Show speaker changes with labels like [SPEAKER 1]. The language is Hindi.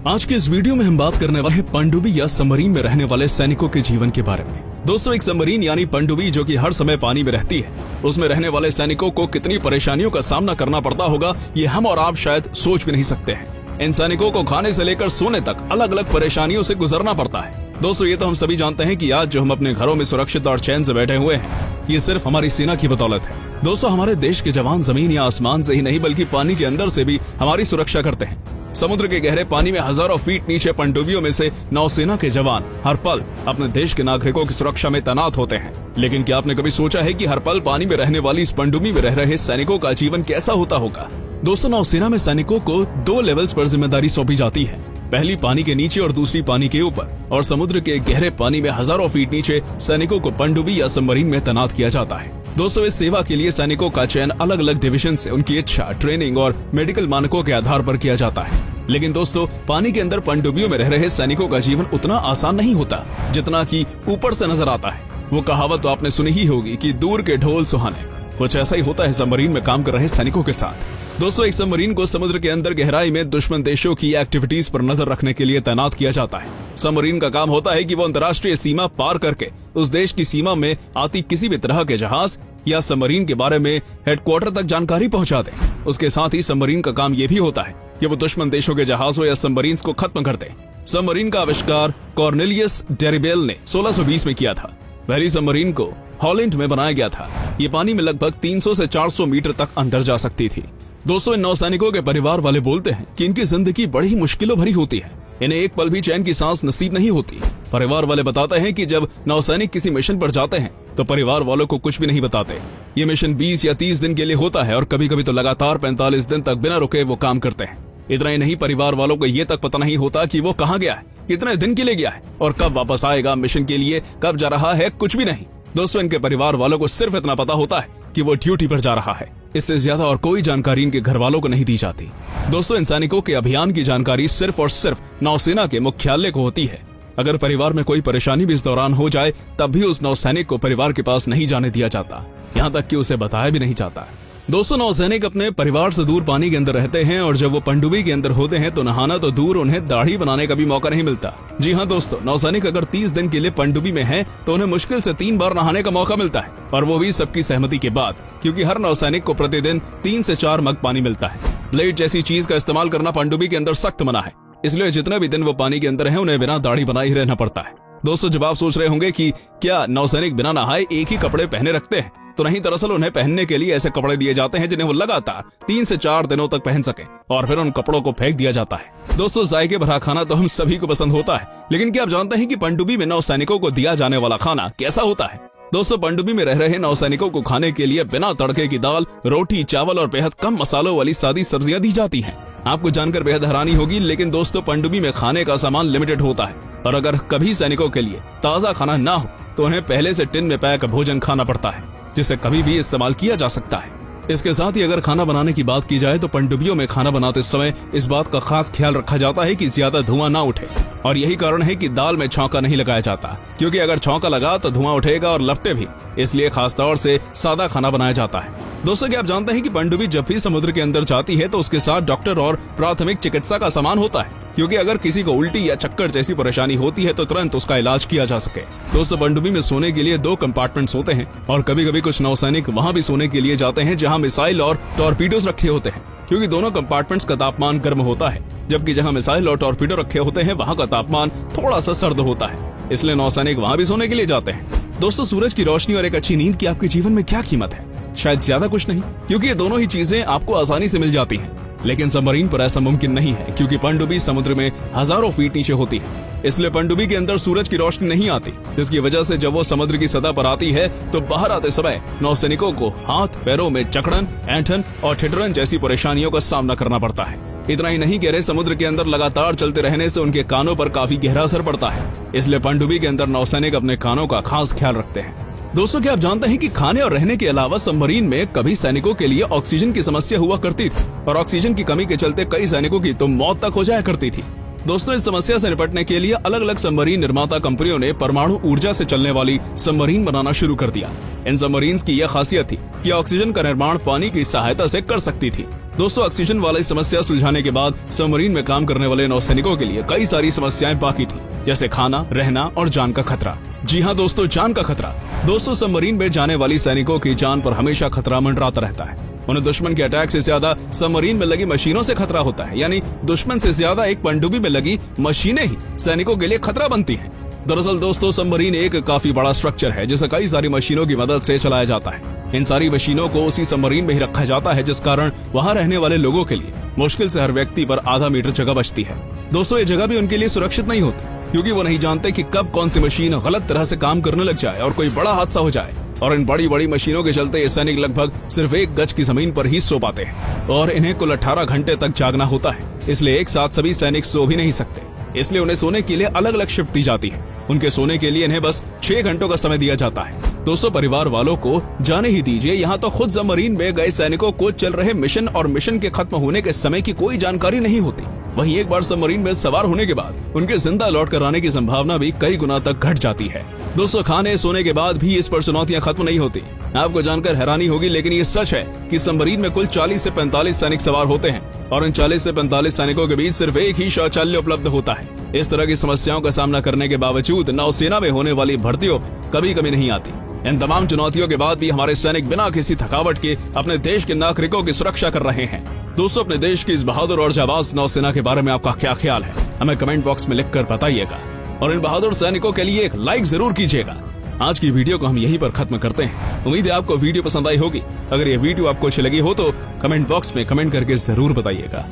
[SPEAKER 1] आज के इस वीडियो में हम बात करने वाले हैं पनडुब्बी या सबमरीन में रहने वाले सैनिकों के जीवन के बारे में। दोस्तों, एक सबमरीन यानी पनडुब्बी जो कि हर समय पानी में रहती है, उसमें रहने वाले सैनिकों को कितनी परेशानियों का सामना करना पड़ता होगा ये हम और आप शायद सोच भी नहीं सकते हैं। इन सैनिकों को खाने से लेकर सोने तक अलग अलग परेशानियों से गुजरना पड़ता है। दोस्तों, ये तो हम सभी जानते हैं कि आज जो हम अपने घरों में सुरक्षित और चैन से बैठे हुए हैं, ये सिर्फ हमारी सेना की बदौलत है। दोस्तों, हमारे देश के जवान जमीन या आसमान से ही नहीं बल्कि पानी के अंदर से भी हमारी सुरक्षा करते हैं। समुद्र के गहरे पानी में हजारों फीट नीचे पनडुब्बियों में से नौसेना के जवान हर पल अपने देश के नागरिकों की सुरक्षा में तैनात होते हैं। लेकिन क्या आपने कभी सोचा है कि हर पल पानी में रहने वाली इस पनडुब्बी में रह रहे सैनिकों का जीवन कैसा होता होगा? दोस्तों, नौसेना में सैनिकों को 2 लेवल्स पर जिम्मेदारी सौंपी जाती है। पहली पानी के नीचे और दूसरी पानी के ऊपर। और समुद्र के गहरे पानी में हजारों फीट नीचे सैनिकों को पनडुब्बी या सबमरीन में तैनात किया जाता है। दोस्तों, इस सेवा के लिए सैनिकों का चयन अलग अलग डिवीजन से उनकी इच्छा, ट्रेनिंग और मेडिकल मानकों के आधार पर किया जाता है। लेकिन दोस्तों, पानी के अंदर पनडुब्बियों में रह रहे सैनिकों का जीवन उतना आसान नहीं होता जितना कि ऊपर से नजर आता है। वो कहावत तो आपने सुनी ही होगी कि दूर के ढोल सुहाने। कुछ ऐसा ही होता है सबमरीन में काम कर रहे सैनिकों के साथ। दोस्तों, एक सबमरीन को समुद्र के अंदर गहराई में दुश्मन देशों की एक्टिविटीज पर नजर रखने के लिए तैनात किया जाता है। सबमरीन का काम होता है कि वो अंतर्राष्ट्रीय सीमा पार करके उस देश की सीमा में आती किसी भी तरह के जहाज या सबमरीन के बारे में हेडक्वार्टर तक जानकारी पहुंचा दे। उसके साथ ही सबमरीन का काम यह भी होता है कि वो दुश्मन देशों के जहाजों या सबमरीन्स को खत्म कर दे। सबमरीन का आविष्कार कॉर्नेलियस डेरिबेल ने 1620 में किया था। पहली सबमरीन को हॉलैंड में बनाया गया था। ये पानी में लगभग 300 से 400 मीटर तक अंदर जा सकती थी। दोस्तों, इन नौसैनिकों के परिवार वाले बोलते हैं कि इनकी जिंदगी बड़ी ही मुश्किलों भरी होती है। इन्हें एक पल भी चैन की सांस नसीब नहीं होती। परिवार वाले बताते हैं कि जब नौसैनिक किसी मिशन पर जाते हैं तो परिवार वालों को कुछ भी नहीं बताते। ये मिशन 20 या 30 दिन के लिए होता है और कभी कभी तो लगातार 45 दिन तक बिना रुके वो काम करते हैं। इतना ही नहीं, परिवार वालों को ये तक पता नहीं होता कि वो कहाँ गया है, कितने दिन के लिए गया है और कब वापस आएगा, मिशन के लिए कब जा रहा है, कुछ भी नहीं। दोस्तों, इनके परिवार वालों को सिर्फ इतना पता होता है कि वो ड्यूटी पर जा रहा है। इससे ज्यादा और कोई जानकारी इनके घर वालों को नहीं दी जाती। दोस्तों, इन सैनिकों के अभियान की जानकारी सिर्फ और सिर्फ नौसेना के मुख्यालय को होती है। अगर परिवार में कोई परेशानी भी इस दौरान हो जाए तब भी उस नौसैनिक को परिवार के पास नहीं जाने दिया जाता, यहाँ तक कि उसे बताया भी नहीं जाता। दोस्तों, नौसैनिक अपने परिवार से दूर पानी के अंदर रहते हैं और जब वो पनडुब्बी के अंदर होते हैं तो नहाना तो दूर, उन्हें दाढ़ी बनाने का भी मौका नहीं मिलता। जी हाँ दोस्तों, नौसैनिक अगर 30 दिन के लिए पनडुब्बी में है तो उन्हें मुश्किल से 3 बार नहाने का मौका मिलता है, और वो भी सबकी सहमति के बाद, क्योंकि हर नौसैनिक को प्रतिदिन 3 से 4 मग पानी मिलता है। ब्लेड जैसी चीज का इस्तेमाल करना पनडुब्बी के अंदर सख्त मना है, इसलिए जितने भी दिन वो पानी के अंदर है उन्हें बिना दाढ़ी बनाए ही रहना पड़ता है। दोस्तों, जब आप सोच रहे होंगे कि क्या नौसैनिक बिना नहाए एक ही कपड़े पहने रखते हैं, तो नहीं, दरअसल उन्हें पहनने के लिए ऐसे कपड़े दिए जाते हैं जिन्हें वो लगातार 3 से 4 दिनों तक पहन सके, और फिर उन कपड़ों को फेंक दिया जाता है। दोस्तों, जायके भरा खाना तो हम सभी को पसंद होता है, लेकिन क्या आप जानते हैं कि पनडुब्बी में नौसैनिकों को दिया जाने वाला खाना कैसा होता है? दोस्तों, पनडुब्बी में रह रहे नौसैनिकों को खाने के लिए बिना तड़के की दाल, रोटी, चावल और बेहद कम मसालों वाली सादी सब्जियां दी जाती हैं। आपको जानकर बेहद हैरानी होगी, लेकिन दोस्तों, पनडुब्बी में खाने का सामान लिमिटेड होता है, और अगर कभी सैनिकों के लिए ताज़ा खाना ना हो तो उन्हें पहले से टिन में पैक भोजन खाना पड़ता है, जिसे कभी भी इस्तेमाल किया जा सकता है। इसके साथ ही अगर खाना बनाने की बात की जाए तो पनडुब्बियों में खाना बनाते समय इस बात का खास ख्याल रखा जाता है कि ज्यादा धुआं ना उठे, और यही कारण है कि दाल में छौंका नहीं लगाया जाता, क्योंकि अगर छौंका लगा तो धुआं उठेगा और लपटे भी। इसलिए खास तौर से सादा खाना बनाया जाता है। दोस्तों, क्या आप जानते हैं कि पनडुब्बी जब भी समुद्र के अंदर जाती है तो उसके साथ डॉक्टर और प्राथमिक चिकित्सा का सामान होता है, क्योंकि अगर किसी को उल्टी या चक्कर जैसी परेशानी होती है तो तुरंत उसका इलाज किया जा सके। दोस्तों, पनडुब्बी में सोने के लिए 2 कंपार्टमेंट्स होते हैं, और कभी कभी कुछ नौसैनिक वहां भी सोने के लिए जाते हैं जहां मिसाइल और टॉर्पीडोज रखे होते हैं, क्योंकि दोनों कंपार्टमेंट्स का तापमान गर्म होता है, जबकि जहां मिसाइल और टॉर्पीडो रखे होते हैं वहां का तापमान थोड़ा सा सर्द होता है। इसलिए नौसैनिक वहां भी सोने के लिए जाते हैं। दोस्तों, सूरज की रोशनी और एक अच्छी नींद की आपके जीवन में क्या कीमत है? शायद ज्यादा कुछ नहीं, क्योंकि ये दोनों ही चीजें आपको आसानी से मिल जाती हैं। लेकिन सबमरीन पर ऐसा मुमकिन नहीं है, क्योंकि पनडुब्बी समुद्र में हजारों फीट नीचे होती है। इसलिए पनडुब्बी के अंदर सूरज की रोशनी नहीं आती, जिसकी वजह से जब वो समुद्र की सतह पर आती है तो बाहर आते समय नौसैनिकों को हाथ पैरों में जकड़न, ऐंठन और ठिठुरन जैसी परेशानियों का सामना करना पड़ता है। इतना ही नहीं, गहरे समुद्र के अंदर लगातार चलते रहने से उनके कानों पर काफी गहरा असर पड़ता है। इसलिए पनडुब्बी के अंदर नौसैनिक अपने कानों का खास ख्याल रखते हैं। दोस्तों, क्या आप जानते हैं कि खाने और रहने के अलावा सबमरीन में कभी सैनिकों के लिए ऑक्सीजन की समस्या हुआ करती थी, और ऑक्सीजन की कमी के चलते कई सैनिकों की तो मौत तक हो जाया करती थी। दोस्तों, इस समस्या से निपटने के लिए अलग अलग सबमरीन निर्माता कंपनियों ने परमाणु ऊर्जा से चलने वाली सबमरीन बनाना शुरू कर दिया। इन सबमरीन्स की यह खासियत थी कि ऑक्सीजन का निर्माण पानी की सहायता से कर सकती थी। दोस्तों, ऑक्सीजन वाली समस्या सुलझाने के बाद सबमरीन में काम करने वाले नौसैनिकों के लिए कई सारी समस्याएं बाकी थी, जैसे खाना, रहना और जान का खतरा। जी हाँ दोस्तों, जान का खतरा। दोस्तों, सबमरीन में जाने वाली सैनिकों की जान पर हमेशा खतरा मंडराता रहता है। उन्हें दुश्मन के अटैक से ज्यादा सबमरीन में लगी मशीनों से खतरा होता है, यानी दुश्मन से ज्यादा एक पनडुब्बी में लगी मशीनें ही सैनिकों के लिए खतरा बनती हैं। दरअसल दोस्तों, सबमरीन एक काफी बड़ा स्ट्रक्चर है जिसे कई सारी मशीनों की मदद से चलाया जाता है। इन सारी मशीनों को उसी सबमरीन में ही रखा जाता है, जिस कारण वहाँ रहने वाले लोगों के लिए मुश्किल से हर व्यक्ति पर आधा मीटर जगह बचती है। दोस्तों, ये जगह भी उनके लिए सुरक्षित नहीं होती, क्योंकि वो नहीं जानते कि कब कौन सी मशीन गलत तरह से काम करने लग जाए और कोई बड़ा हादसा हो जाए। और इन बड़ी बड़ी मशीनों के चलते ये सैनिक लगभग सिर्फ 1 गज की जमीन पर ही सो पाते हैं और इन्हें कुल 18 घंटे तक जागना होता है। इसलिए एक साथ सभी सैनिक सो भी नहीं सकते, इसलिए उन्हें सोने के लिए अलग अलग शिफ्ट दी जाती है। उनके सोने के लिए इन्हें बस 6 घंटों का समय दिया जाता है। दोस्तों, परिवार वालों को जाने ही दीजिए, यहाँ तो खुद सबमरीन में गए सैनिकों को चल रहे मिशन और मिशन के खत्म होने के समय की कोई जानकारी नहीं होती। वहीं एक बार सबमरीन में सवार होने के बाद उनके जिंदा लौट कर आने की संभावना भी कई गुना तक घट जाती है। दोस्तों, खाने सोने के बाद भी इस पर चुनौतियां खत्म नहीं होती। आपको जानकर हैरानी होगी, लेकिन ये सच है कि सबमरीन में कुल 40 से 45 सैनिक सवार होते हैं और इन 40 से 45 सैनिकों के बीच सिर्फ एक ही शौचालय उपलब्ध होता है। इस तरह की समस्याओं का सामना करने के बावजूद नौसेना में होने वाली भर्तियों में कभी कमी नहीं आती। इन तमाम चुनौतियों के बाद भी हमारे सैनिक बिना किसी थकावट के अपने देश के नागरिकों की सुरक्षा कर रहे हैं। दोस्तों, अपने देश की इस बहादुर और जाबाज नौसेना के बारे में आपका क्या ख्याल है, हमें कमेंट बॉक्स में लिखकर बताइएगा और इन बहादुर सैनिकों के लिए एक लाइक जरूर कीजिएगा। आज की वीडियो को हम यहीं पर खत्म करते हैं। उम्मीद है आपको वीडियो पसंद आई होगी। अगर ये वीडियो आपको अच्छी लगी हो तो कमेंट बॉक्स में कमेंट करके जरूर बताइएगा।